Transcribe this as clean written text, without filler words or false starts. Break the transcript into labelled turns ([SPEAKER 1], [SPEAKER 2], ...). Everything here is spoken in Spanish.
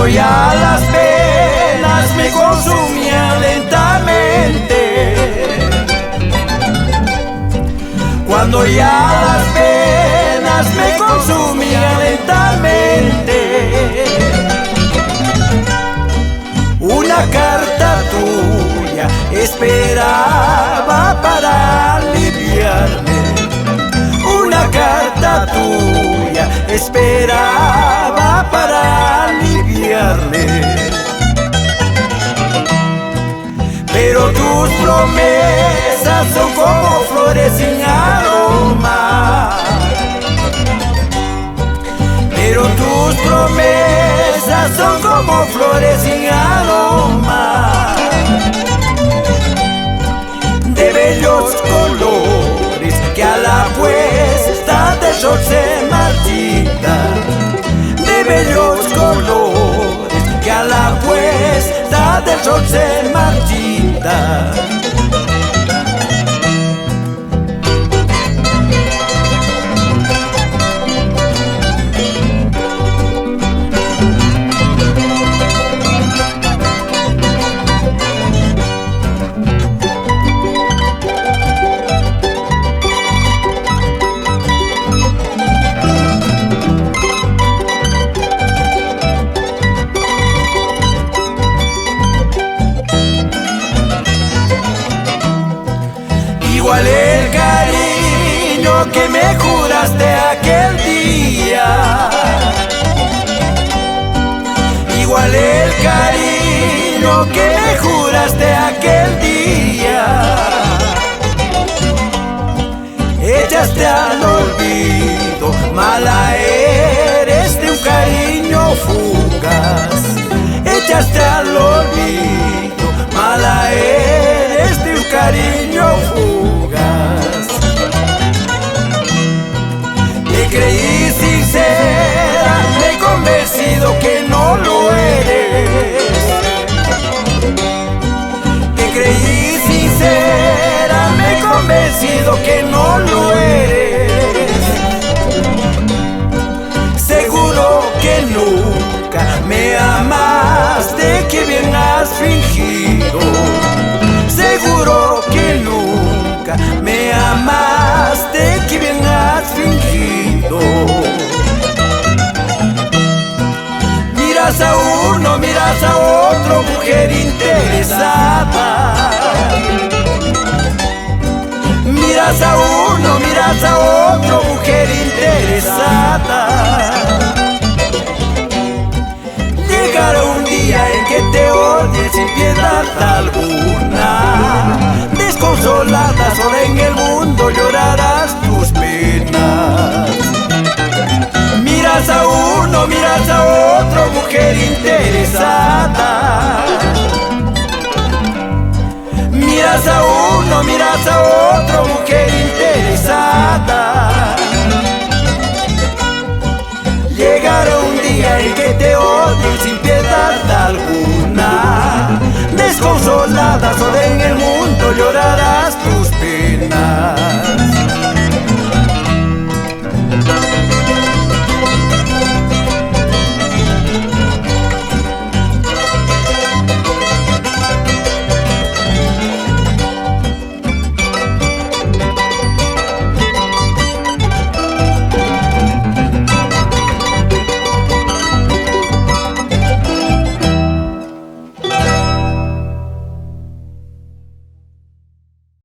[SPEAKER 1] Cuando ya las penas me consumían lentamente, cuando ya las penas me consumían lentamente, una carta tuya esperaba para aliviarme. Una carta tuya esperaba para aliviarme. Pero tus promesas son como flores sin aroma. Pero tus promesas son como flores sin aroma, de bellos colores que a la puesta del sol se marchitan, de bellos colores que a la puesta del sol se marchitan. Igual el cariño que me juraste aquel día, igual el cariño que me juraste aquel día, echaste al olvido, mala eres de un cariño fugaz, echaste al olvido, mala eres de un cariño fugaz. Te creí sincera, me he convencido que no lo eres. Te creí sincera, me he convencido que no lo eres. Seguro que nunca me amaste, que bien has fingido. Seguro que nunca me amaste, que bien has fingido. Miras a uno, miras a otro, mujer interesada. Miras a uno, miras a otro, mujer interesada. Llegará un día en que te odies sin piedad alguna. Desconsolada, sola en el mundo, llorarás tus penas. Miras a uno, miras a otro, mujer interesada. Miras a uno, miras a